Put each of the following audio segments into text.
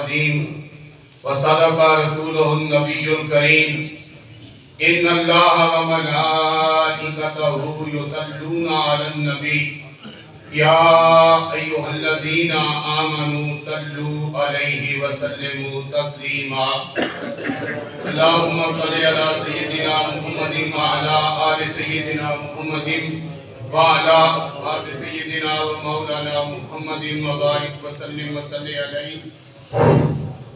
العظیم وصدق رسولہ النبی الکریم ان اللہ وملائکتہ یصلون علی النبی یا ایھا الذین آمنوا صلوا علیہ وسلموا تسلیما اللہم صل علی سیدنا محمد وعلی آل سیدنا محمد وعلی آل سیدنا و مولانا محمد مبارک وسلم وصلی علیہ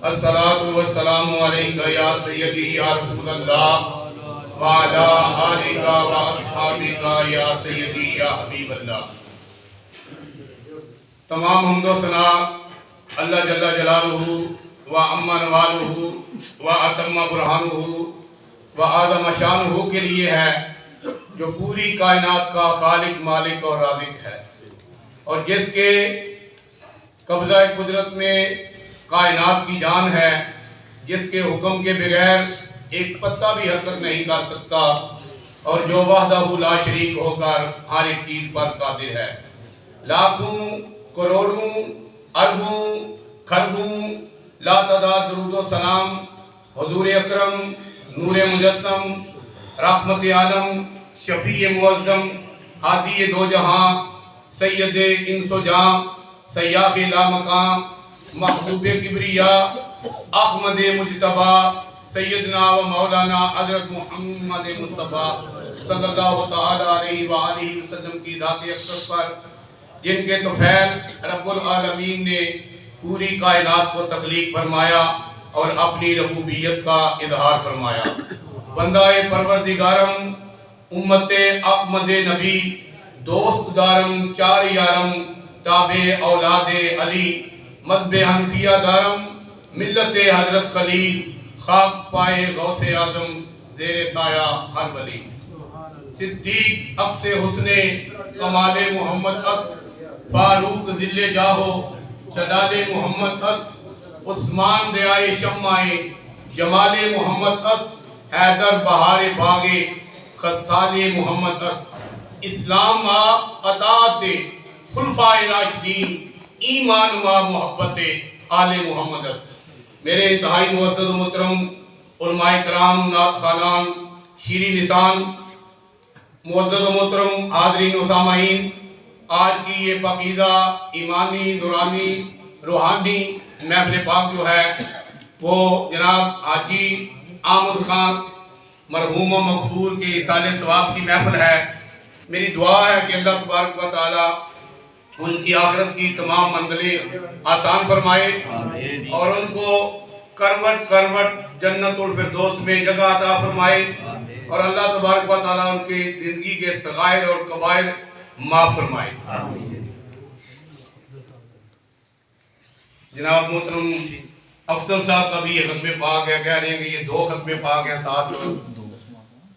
الصلاۃ والسلام علیکہ یا سیدی یا رسول اللہ وعلی آلک و اصحابک یا سیدی یا حبیب اللہ۔ تمام حمد و ثنا اللہ جل جلالہ و عم نوالہ و اتم برہانہ و اعظم شانہ کے لیے ہے، جو پوری کائنات کا خالق، مالک اور رازق ہے، اور جس کے قبضہ قدرت میں کائنات کی جان ہے، جس کے حکم کے بغیر ایک پتا بھی حرکت نہیں کر سکتا، اور جو وحدہ لا شریک ہو کر ہر ایک چیز پر قادر ہے۔ لاکھوں کروڑوں اربوں کھربوں لا تعداد درود و سلام حضور اکرم نور مجسم رحمت عالم شفیع معظم ہادی دو جہاں سید انس و جاں سیاح لامقام محبوب کبریا احمد مجتبی سیدنا و مولانا حضرت محمد مصطفیٰ صلی اللہ تعالی علیہ وآلہ وسلم کی ذات اقدس پر، جن کے طفیل رب العالمین نے پوری کائنات کو تخلیق فرمایا اور اپنی ربوبیت کا اظہار فرمایا۔ بندہ پروردگارم امت احمد نبی دوست دارم چار یارم تابع اولاد علی مذہب حنفیہ دارم ملت حضرت خلیل خاک پائے غوث اعظم زیر سایہ ہر ولی۔ صدیق عکس حسن کمال محمد است فاروق ذل جاہو جلال محمد است عثمان دیائے شمائے جمال محمد است حیدر بہار باغے خصال محمد است اسلام اطاعت خلفاء راشدین ایمان و محبت آل محمد است۔ میرے انتہائی معزز و محترم علماء کرام، نعت خوانان، شیریں لسان، معزز و محترم حاضرین و سامعین، آج کی یہ پاکیزہ ایمانی نورانی روحانی محفل پاک جو ہے وہ جناب حاجی احمد خان مرحوم و مغفور کے ایصال ثواب کی محفل ہے۔ میری دعا ہے کہ اللہ تبارک و تعالی ان کی آخرت کی تمام منزلیں آسان فرمائے اور ان کو کروٹ کروٹ جنت الفردوس میں جگہ عطا فرمائے، اور اللہ تبارک و تعالی ان کی زندگی کے صغائر اور کبائر معاف فرمائے۔ جناب محترم افضل صاحب کا بھی یہ ختم پاک ہے، کہہ رہے ہیں کہ یہ دو ختم پاک ہیں، ساتھ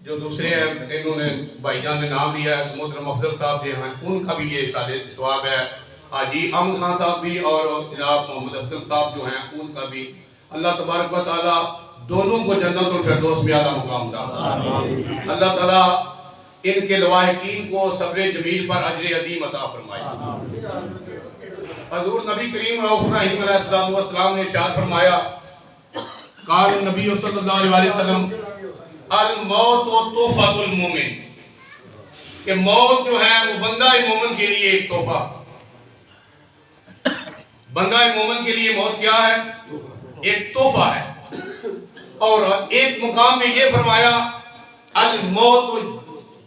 جو دوسرے ہیں انہوں نے بھائی جان نے نام لیا ہے، محترم افضل صاحب جو ہیں ان کا بھی یہ سال ثواب ہے، حاجی احمد خان صاحب بھی اور جناب محمد افضل صاحب جو ہیں ان کا بھی اللہ تبارک و تعالیٰ دونوں کو جنت الفردوس میں اعلیٰ مقام دا۔ اللہ تعالیٰ ان کے لواحقین کو صبر جمیل پر اجر عظیم عطا فرمائے۔ حضور نبی کریم رؤوف رحیم علیہ السلام نے ارشاد فرمایا، قال النبی صلی اللہ علیہ وسلم الموت تحفۃ المومن، کہ موت جو ہے وہ بندہ مومن کے لیے ایک تحفہ۔ بندہ مومن کے لیے موت کیا ہے؟ ایک تحفہ ہے۔ اور ایک مقام میں یہ فرمایا الموت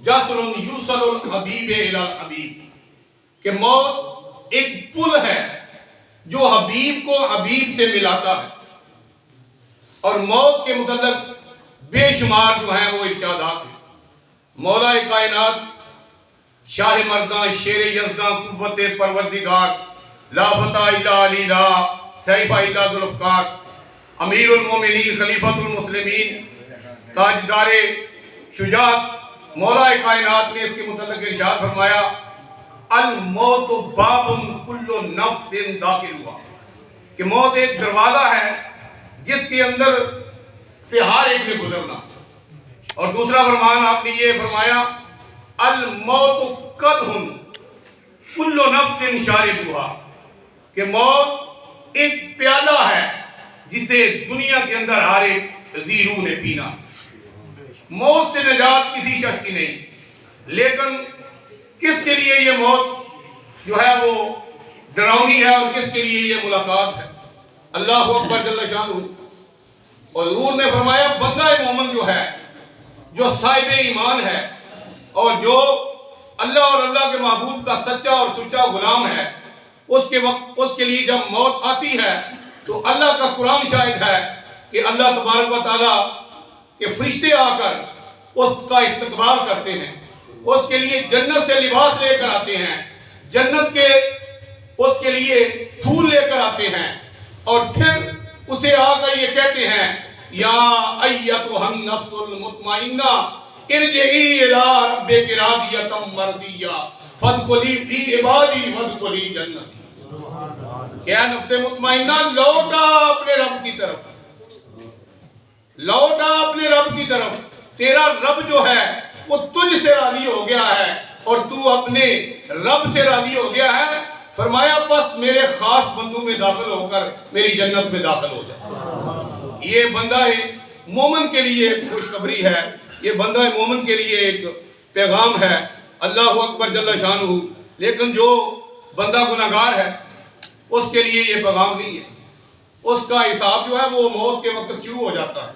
جسر یوصل الحبیب الی الحبیب، کہ موت ایک پل ہے جو حبیب کو حبیب سے ملاتا ہے۔ اور موت کے متعلق بے شمار جو ہیں وہ ارشادات ہیں۔ مولا کائنات شاہ مرداں شیر یزداں قوت پروردگار لا فتح الا علی لا سیف الا ذوالفقار امیر المومنین خلیفۃ المسلمین تاجدار شجاعت مولا کائنات نے اس کے متعلق ارشاد فرمایا الموت باب کل نفس داخل ہوا، کہ موت ایک دروازہ ہے جس کے اندر سے ہر ایک نے گزرنا۔ اور دوسرا فرمان آپ نے یہ فرمایا الموت قدح کل نفس شاربها، کہ موت ایک پیالہ ہے جسے دنیا کے اندر ہر ایک زیرو نے پینا. موت سے نجات کسی شخص کی نہیں، لیکن کس کے لیے یہ موت جو ہے وہ ڈراؤنی ہے اور کس کے لیے یہ ملاقات ہے. اللہ اکبر جل شانہ. حضور نے فرمایا بندہ مومن جو ہے، جو صاحب ایمان ہے اور جو اللہ اور اللہ کے معبود کا سچا اور سچا غلام ہے، اس کے لیے جب موت آتی ہے تو اللہ کا قرآن شاہد ہے کہ اللہ تبارک و تعالیٰ کے فرشتے آ کر اس کا استقبال کرتے ہیں، اس کے لیے جنت سے لباس لے کر آتے ہیں، جنت کے اس کے لیے پھول لے کر آتے ہیں، اور پھر اسے آ کر یہ کہتے ہیں یا ایتھا النفس المطمئنہ ارجعی الی ربک راضیۃ مرضیہ فادخلی فی عبادی وادخلی جنتی. کیا نفس مطمئنہ لوٹا اپنے رب کی طرف، لوٹا اپنے رب کی طرف. تیرا رب جو ہے وہ تجھ سے راضی ہو گیا ہے اور تو اپنے رب سے راضی ہو گیا ہے. فرمایا بس میرے خاص بندوں میں داخل ہو کر میری جنت میں داخل ہو جائے. یہ بندہ مومن کے لیے ایک خوشخبری ہے، یہ بندہ مومن کے لیے ایک پیغام ہے. اللہ اکبر جل شانہ. لیکن جو بندہ گناہگار ہے اس کے لیے یہ پیغام نہیں ہے. اس کا حساب جو ہے وہ موت کے وقت شروع ہو جاتا ہے،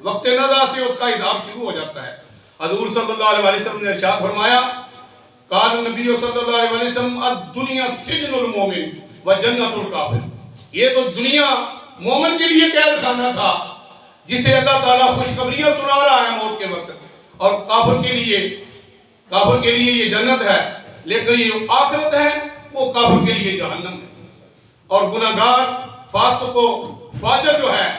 وقت نزا سے اس کا حساب شروع ہو جاتا ہے. حضور صلی اللہ علیہ وسلم نے ارشاد فرمایا قال نبی صلی اللہ علیہ وسلم الدنیا سجن المومن و جنت الکافر. یہ تو دنیا مومن کے لیے قید خانہ تھا جسے اللہ تعالیٰ خوشخبریاں سنا رہا ہے موت کے وقت، اور کافر کے لیے یہ جنت ہے. لیکن یہ آخرت ہے وہ کافر کے لیے جہنم ہے. اور گناہگار فاسق و فاجر جو ہے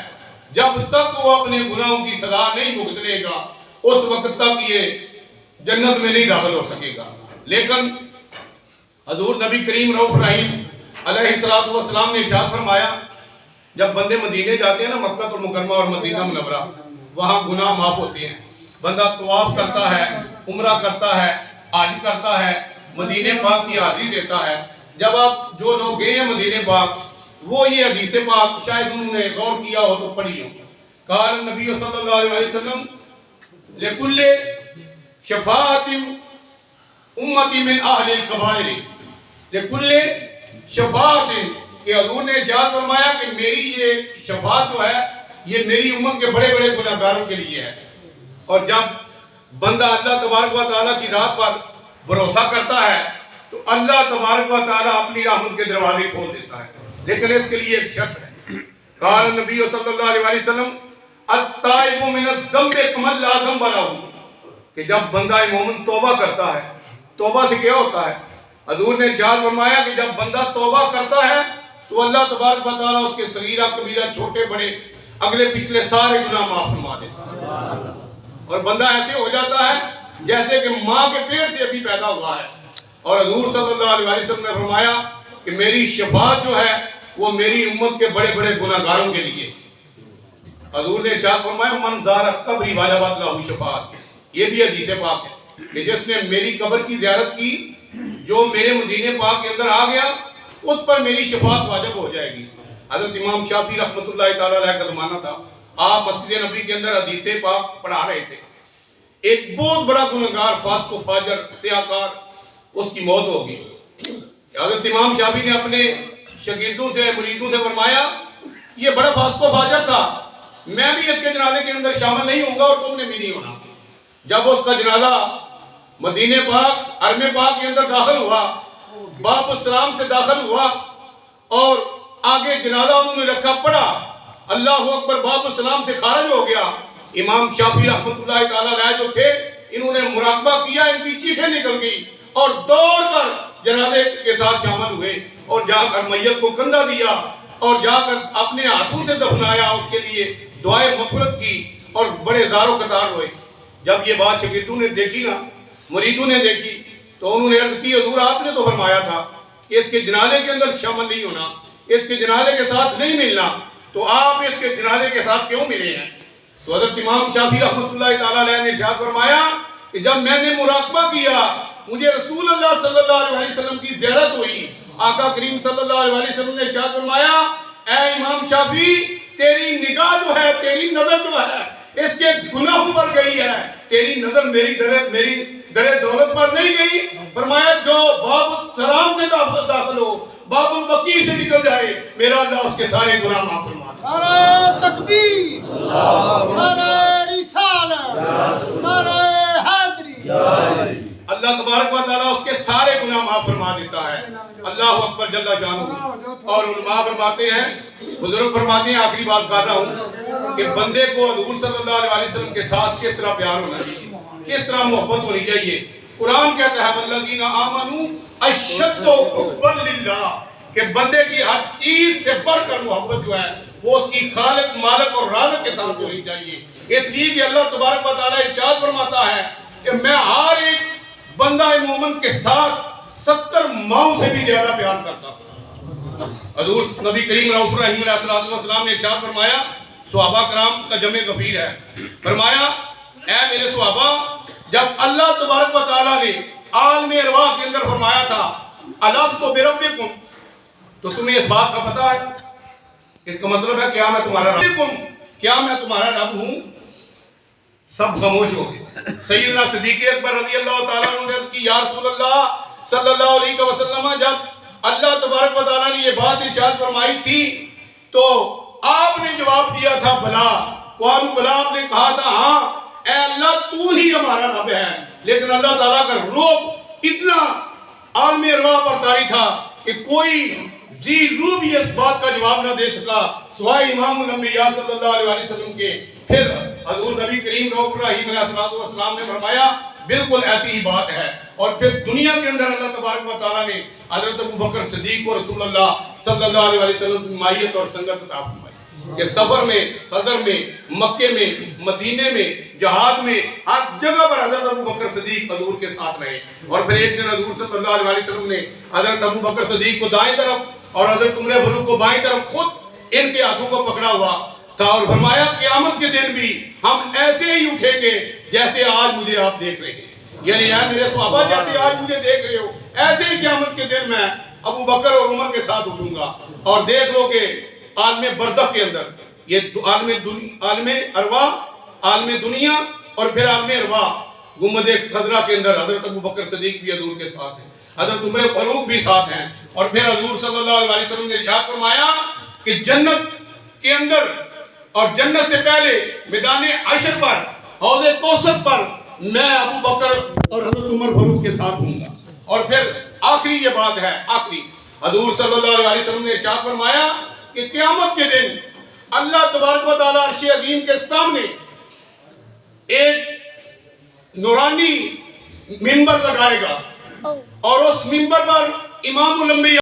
جب تک وہ اپنے گناہوں کی سزا نہیں بھگت لے گا اس وقت تک یہ جنت میں نہیں داخل ہو سکے گا. لیکن حضور نبی کریم رؤوف رحیم علیہ السلام نے ارشاد فرمایا جب بندے مدینے جاتے ہیں نا، مکہ المکرمہ اور مدینہ منورہ، وہاں گناہ معاف ہوتے ہیں. بندہ طواف کرتا ہے، عمرہ کرتا ہے، حج کرتا ہے، مدینے پاک کی حاضری دیتا ہے. جب آپ جو لوگ گئے ہیں مدینے پاک وہ یہ حدیث پاک شاید انہوں نے غور کیا ہو تو پڑھی ہو. قال نبی صلی اللہ علیہ وسلم لکل شفاعت امتی من اہل الکبائر لکل شفاعت. کہ حضور نے ارشاد فرمایا کہ میری یہ شفاعت جو ہے یہ میری امت کے بڑے بڑے گناہگاروں کے لیے ہے. اور جب بندہ اللہ تبارک و تعالیٰ کی ذات پر بھروسہ کرتا ہے تو اللہ تبارک و تعالیٰ اپنی رحمت کے دروازے کھول دیتا ہے. لیکن اس کے لیے ایک شرط ہے. قال نبی صلی اللہ علیہ وسلم التائب من الذنب کمن لا ذنب لہ. کہ جب بندہ مومن توبہ کرتا ہے، توبہ سے کیا ہوتا ہے؟ حضور نے ارشاد فرمایا کہ جب بندہ توبہ کرتا ہے تو اللہ تبارک و تعالیٰ اس کے صغیرہ کبیرہ چھوٹے بڑے اگلے پچھلے سارے گناہ معاف فرما دیتا ہے. اور بندہ ایسے ہو جاتا ہے جیسے کہ ماں کے پیٹ سے ابھی پیدا ہوا ہے. اور حضور صلی اللہ علیہ وسلم نے فرمایا کہ میری شفاعت جو ہے وہ میری امت کے بڑے بڑے گناہگاروں کے لیے. حضور نے ارشاد فرمایا من زار قبری وجبت لہ شفاعت. یہ بھی حدیث پاک ہے کہ جس نے میری قبر کی زیارت کی، جو میرے مدینے پاک کے اندر آ گیا، اس پر میری شفاعت واجب ہو جائے گی. حضرت امام شافعی رحمۃ اللہ تعالیٰ علیہ کا زمانہ تھا. آپ مسجد نبی کے اندر حدیث پاک پڑھا رہے تھے. ایک بہت بڑا گنہگار فاسق و فاجر سیاکار اس کی موت ہو گئی. حضرت امام شافعی نے اپنے شاگردوں سے مریدوں سے فرمایا یہ بڑا فاسق و فاجر تھا، میں بھی اس کے جنازے کے اندر شامل نہیں ہوں گا اور تم نے بھی نہیں ہونا. جب اس کا جنازہ مدینے پاک حرم پاک کے اندر داخل ہوا، باب السلام سے داخل ہوا اور آگے جنازہ انہوں نے رکھا، پڑھا، اللہ اکبر، باب السلام سے خارج ہو گیا. امام شافعی رحمۃ اللہ تعالیٰ علیہ جو تھے انہوں نے مراقبہ کیا، ان کی چیخیں نکل گئی اور دوڑ کر جنازے کے ساتھ شامل ہوئے اور جا کر میت کو کندھا دیا اور جا کر اپنے ہاتھوں سے دفنایا، اس کے لیے دعائے مغفرت کی اور بڑے زاروں قطار روئے. جب یہ بات شاگردوں نے دیکھی نا، مریدوں نے دیکھی، تو انہوں نے عرض کی حضور آپ نے تو فرمایا تھا کہ اس کے جنازے کے اندر شامل نہیں ہونا، اس کے جنازے کے ساتھ نہیں ملنا، تو آپ اس کے جنازے کے ساتھ کیوں ملے ہیں؟ تو حضرت امام شافعی رحمۃ اللہ تعالیٰ علیہ نے ارشاد فرمایا کہ جب میں نے مراقبہ کیا، مجھے رسول اللہ صلی اللہ علیہ وسلم کی زیارت ہوئی. آقا کریم صلی اللہ علیہ وسلم نے ارشاد فرمایا اے امام شافعی تیری نگاہ جو ہے، تیری نظر جو ہے اس کے گناہوں پر گئی ہے، تیری نظر میری در دولت پر نہیں گئی. فرمایا جو باب السلام سے داخل ہو، باب البقیع سے نکل جائے، میرا اللہ اس کے سارے گناہ معاف فرما دے. نعرہ تکبیر، نعرہ رسالت، نعرہ حیدری. اللہ تبارک و تعالیٰ اس کے سارے گناہ معاف فرما دیتا ہے. اللہ اکبر جل شانہ. اور علماء فرماتے ہیں، بزرگ فرماتے ہیں، آخری بات کر رہا ہوں کہ بندے کو حضور صلی اللہ علیہ وسلم کے ساتھ کس طرح پیار ہونا چاہیے، کس طرح محبت ہونی چاہیے. قرآن کہتا ہے والذین آمنوا اشد حبا للہ، کہ بندے کی ہر چیز سے بڑھ کر محبت جو ہے وہ اس کی خالق، مالک اور رازق کے ساتھ ہونی چاہیے. اس لیے کہ اللہ تبارک و تعالیٰ ارشاد فرماتا ہے کہ میں ہر ایک بندہ مومن کے ساتھ 70 ماؤں سے بھی زیادہ پیار کرتا ہوں. حضور نبی کریم رؤوف الرحیم علیہ السلام نے ارشاد فرمایا، صحابہ کرام کا جمع غفیر ہے، فرمایا اے میرے صحابہ، جب اللہ تبارک و تعالیٰ نے عالم ارواح کے اندر فرمایا تھا الست بربکم، تو تمہیں اس بات کا پتہ ہے، اس کا مطلب ہے کیا میں تمہارا رب ہوں، کیا میں تمہارا رب ہوں؟ سب خاموش ہو گئے. سیدنا صدیق اکبر رضی اللہ تعالیٰ عنہ نے عرض کی یا رسول اللہ صلی اللہ علیہ وسلم، جب اللہ تبارک و تعالیٰ نے یہ بات ارشاد فرمائی تھی تو آپ نے جواب دیا تھا بلا، قالوا بلا، آپ نے کہا تھا ہاں اے اللہ تو ہی ہمارا رب ہے. لیکن اللہ تعالیٰ کا روب اتنا عالم ارواح پر طاری تھا کہ کوئی ذی روح بھی اس بات کا جواب نہ دے سکا سوائے امام الانبیاء صلی اللہ علیہ وسلم کے. پھر حضور نبی کریم رؤوف الرحیم علیہ السلام نے فرمایا بالکل ایسی ہی بات ہے. اور پھر دنیا کے اندر اللہ تبارک و تعالیٰ نے حضرت ابوبکر صدیق کو رسول اللہ صلی اللہ علیہ وسلم کی مائیت اور سنگت عطا فرمائی کہ سفر میں، حضر میں، مکے میں، مدینے میں، جہاد میں، ہر جگہ پر حضرت ابوبکر صدیق حضور کے ساتھ رہے. اور پھر ایک دن حضور صلی اللہ علیہ وسلم نے حضرت ابوبکر صدیق کو دائیں طرف اور حضرت عمر فاروق کو بائیں طرف خود ان کے ہاتھوں کو پکڑا ہوا تھا اور فرمایا قیامت کے دن بھی ہم ایسے ہی اٹھیں گے جیسے آج مجھے آپ دیکھ رہے ہیں. یعنی اے میرے صحابہ، جیسے آج مجھے دیکھ رہے ہو ایسے ہی قیامت کے دن میں ابو بکر اور عمر کے ساتھ اٹھوں گا. اور دیکھ لو کہ عالم برزخ کے اندر یہ عالم ارواح، عالم دنیا اور پھر عالم ارواح، گنبد خضرا کے اندر حضرت ابو بکر صدیق بھی حضور کے ساتھ ہیں، حضرت عمر فاروق بھی ساتھ ہیں. اور پھر حضور صلی اللہ علیہ وسلم نے ارشاد فرمایا کہ جنت کے اندر اور جنت سے پہلے میدان عشر پر، حوض کوثر پر میں ابو بکر اور حضرت عمر فاروق کے ساتھ ہوں گا. اور پھر آخری یہ بات ہے، آخری حضور صلی اللہ علیہ وسلم نے ارشاد فرمایا کہ قیامت کے دن اللہ تبارک و تعالیٰ عرش عظیم کے سامنے ایک نورانی منبر لگائے گا اور اس منبر پر امام الانبیاء